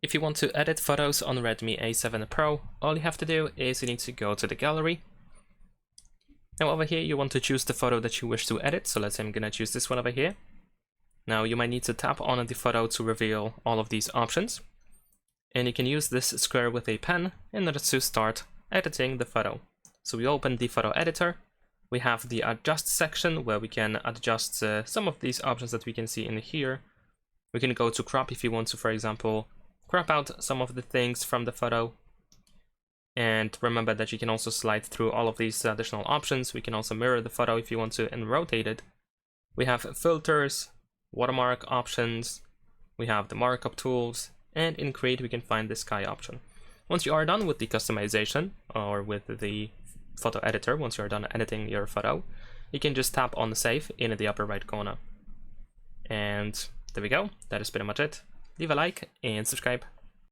If you want to edit photos on Redmi A7 Pro, all you have to do is you need to go to the gallery. Now over here you want to choose the photo that you wish to edit, so let's say I'm gonna choose this one over here. Now you might need to tap on the photo to reveal all of these options. And you can use this square with a pen in order to start editing the photo. So we open the photo editor. We have the adjust section where we can adjust some of these options that we can see in here. We can go to crop if you want to, for example, crop out some of the things from the photo. And remember that you can also slide through all of these additional options. We can also mirror the photo if you want to and rotate it. We have filters, watermark options, we have the markup tools, and in create we can find the sky option. Once you are done with the customization or with the photo editor, once you are done editing your photo, you can just tap on the save in the upper right corner. And there we go, that is pretty much it. Leave a like and subscribe.